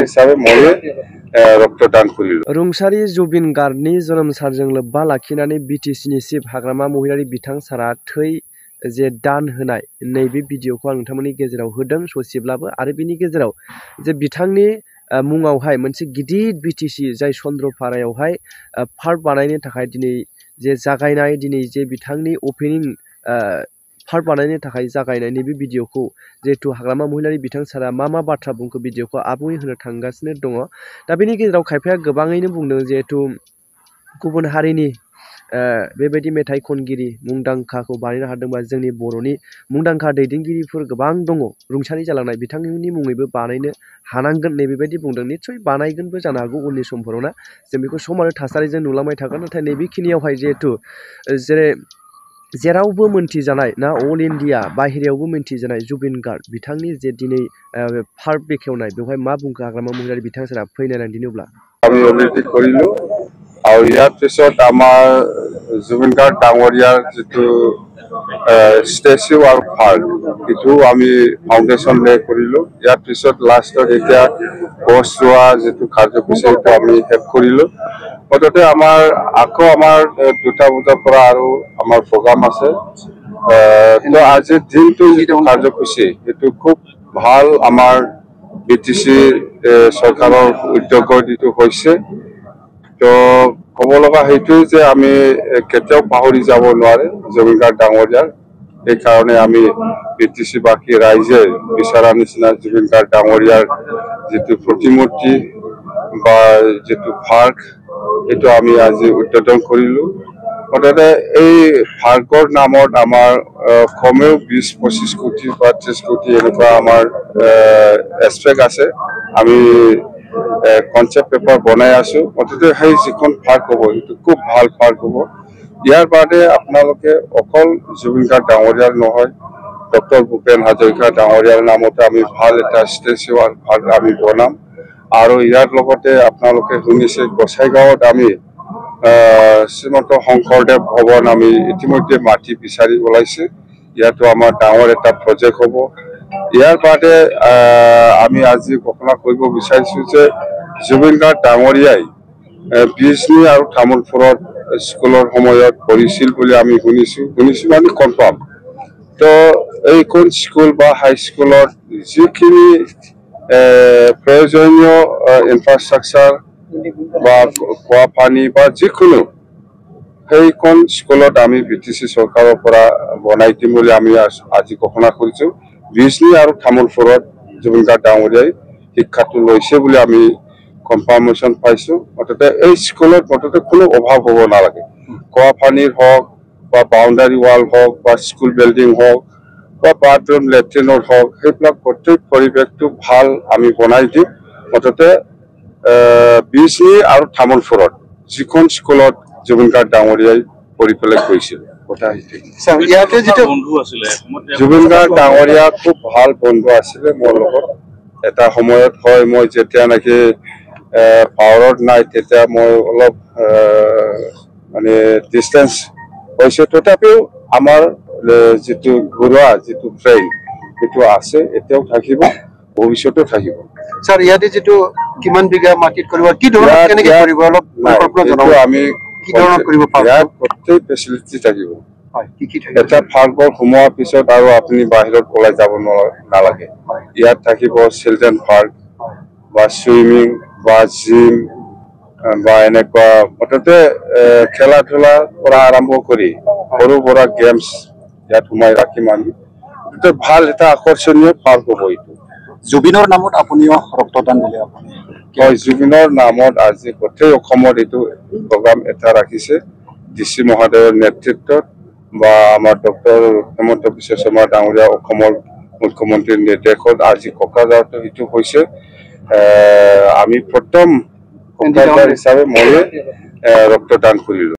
हिसाबै मये रक्तदान करिलो। रुंसारि जुबिन गार्गनि जोनोम सानजों लोब्बा लाखिनानै बिटिसिनि चिफ हाग्रामा महिलारि बिथां सारा थै जे दान होनाय नैबे भिडिअखौ आं नोंथांमोननि गेजेराव होदों ससेब्लाबो आरो बिनि गेजेराव जे बिथांनि मुङावहाय मोनसे गिदिर बिटिसि जाय चन्द्रपारायावहाय पार्क बानायनो थाखाय दिनै जे जागायनाय दिनै जे बिथांनि अपेनिं पार्क बानायनो थाखाय जागायनाय नैबे भिडिअखौ जिहेतु हाग्रामा महिलारि बिथां सारा मा बाथ्रा बुंखो भिडिअखौ आबुङै होनो थांगासिनो दङ। दा बेनि गेजेराव खायफाया गोबाङैनो बुंदों जिहेतु गुबुन हारिनि बेबायदि मेथाइ खनगिरि मुंदांखाखौ बानायनो हादोंबा जोंनि बर'नि मुंदांखा दैदेनगिरिफोर गोबां दङ रुंसारि जालांनाय बिथांमोननि मुङैबो बानायनो हानांगोन नैबेबायदि बुंदों। निस्सय बानायगोनबो जानो हागौ उननि समफोराव ना जों बेखौ सम आरो थासारिजों नुलांबाय थागोन। नाथाय नैबेखिनियावहाय जिहेतु जेरावबो मोनथिजानाय ना अल इन्डिया बाहेरायावबो मोनथिजानाय जुबिन गार्ग बिथांनि जे दिनै पार्क बेखेवनाय बेवहाय मा बुंखो हाग्रामा महिलारि बिथां सारा फैनायनानै दिनोब्ला আমি অলৰেডি কৰিলো আৰু ইয়াৰ পিছত আমাৰ জুবিন গাৰ্গ ডাঙৰীয়াৰ যিটো ষ্টেচু আৰু পাৰ্ক এইটো আমি ফাউণ্ডেশ্যন লে কৰিলো। ইয়াৰ পিছত লাষ্টত এতিয়া গছ ৰোৱা যিটো কাৰ্যসূচী সেইটো আমি শেষ কৰিলো। মুঠতে আমাৰ আকৌ আমাৰ 2টা বজাৰ পৰা আৰু আমাৰ প্ৰগ্ৰাম আছে। তো আজিৰ দিনটো যিটো কাৰ্যসূচী সেইটো খুব ভাল আমাৰ বিটিসি চৰকাৰৰ উদ্যোগত এইটো হৈছে। তো ক'ব লগা সেইটোৱে যে আমি কেতিয়াও পাহৰি যাব নোৱাৰে জুবিন গাৰ্গ ডাঙৰীয়াৰ। সেইকাৰণে আমি বিটিসিবাসী ৰাইজে বিচৰা নিচিনা জুবিন গাৰ্গ ডাঙৰীয়াৰ যিটো প্ৰতিমূৰ্তি বা যিটো পাৰ্ক সেইটো আমি আজি উদ্বোধন কৰিলো। মুঠতে এই পাৰ্কৰ নামত আমাৰ কমেও 20-25 কোটি বা 30 কোটি এনেকুৱা আমাৰ এক্সপেক্ট আছে। আমি কনসেপ্ট পেপাৰ বনাই আছো। মুঠতে সেই যিখন পাৰ্ক হ'ব সেইটো খুব ভাল পাৰ্ক হ'ব। ইয়াৰ বাদে আপোনালোকে অকল জুবিন গাৰ্গ ডাঙৰীয়াৰ নহয় ডক্টৰ ভূপেন হাজৰিকা ডাঙৰীয়াৰ নামতে আমি ভাল এটা ষ্টেচু আৰু পাৰ্ক আমি বনাম। আৰু ইয়াৰ লগতে আপোনালোকে শুনিছে গোসাইগাঁৱত আমি শ্ৰীমন্ত শংকৰদেৱ ভৱন আমি ইতিমধ্যে মাটি বিচাৰি ওলাইছে। ইয়াতো আমাৰ ডাঙৰ এটা প্ৰজেক্ট হ'ব। ইয়াৰ বাদে আমি আজি ঘোষণা কৰিব বিচাৰিছো যে জুবিন গাৰ্গ ডাঙৰীয়াই বিজনী আৰু তামোলপুৰত স্কুলৰ সময়ত পঢ়িছিল বুলি আমি শুনিছো মানে কনফাৰ্ম। তো এইখন স্কুল বা হাইস্কুলত যিখিনি প্ৰয়োজনীয় ইনফ্ৰাষ্ট্ৰাকচাৰ বা খোৱা পানী বা যিকোনো সেইখন স্কুলত আমি বিটিসি চৰকাৰৰ পৰা বনাই দিম বুলি আমি আজি ঘোষণা কৰিছো। বিজনী আৰু তামোলপুৰত জুবিন গাৰ্গ ডাঙৰীয়াই শিক্ষাটো লৈছে বুলি আমি কনফাৰ্মেশ্যন পাইছো। মুঠতে এই স্কুলত মুঠতে কোনো অভাৱ হ'ব নালাগে। খোৱা পানীৰ হওক বা বাউণ্ডাৰী ৱাল হওক বা স্কুল বিল্ডিং হওক বা বাথৰুম লেট্ৰিনৰ হওক সেইবিলাক প্ৰত্যেক পৰিৱেশটো ভাল আমি বনাই দিম। মুঠতে বিজনী আৰু তামোলপুৰত যিখন স্কুলত জুবিন গাৰ্গ ডাঙৰীয়াই পঢ়ি পেলাই গৈছিল কথা ইয়াতে যিটো জুবিন গাৰ্গ ডাঙৰীয়া খুব ভাল বন্ধু আছিলে মোৰ লগত। এটা সময়ত হয় মই যেতিয়া নেকি পাৱাৰত নাই তেতিয়া মই অলপ মানে ডিষ্টেঞ্চ হৈছে। তথাপিও আমাৰ যিটো ঘৰুৱা যিটো ফ্ৰেণ্ড সেইটো আছে এতিয়াও থাকিব ভৱিষ্যতেও থাকিব। স্যাৰ ইয়াতে যেটো কিমান বিঘা মাটিত কৰিব কি ধৰণৰ কেনেকৈ কৰিব অলপ আমি কি ধৰণৰ কৰিব পাৰোঁ ইয়াত গোটেই ফেচিলিটি থাকিব। এটা পাৰ্কৰ সোমোৱাৰ পিছত আৰু আপুনি বাহিৰত ওলাই যাব নালাগে। ইয়াত থাকিব চিলড্ৰেন পাৰ্ক বা সুইমিং বা জিম বা এনেকুৱা মুঠতে খেলা ধূলাৰ পৰা আৰম্ভ কৰি সৰু সুৰা গেমছ ইয়াত সোমাই ৰাখিম আমি। ভাল এটা আকৰ্ষণীয় পাৰ্ক হ'ব এইটো। জুবিনৰ নামত আপুনিও ৰক্তদান দিলে আপুনি হয় জুবিনৰ নামত আজি গোটেই অসমত এইটো প্ৰগ্ৰাম এটা ৰাখিছে ডিচি মহোদয়ৰ নেতৃত্বত বা আমাৰ ডক্টৰ হেমন্ত বিশ্ব শৰ্মা ডাঙৰীয়া অসমৰ মুখ্যমন্ত্ৰীৰ নিৰ্দেশত আজি কোকৰাঝাৰত এইটো হৈছে। আমি প্ৰথম হিচাপে ময়ে ৰক্তদান কৰিলো।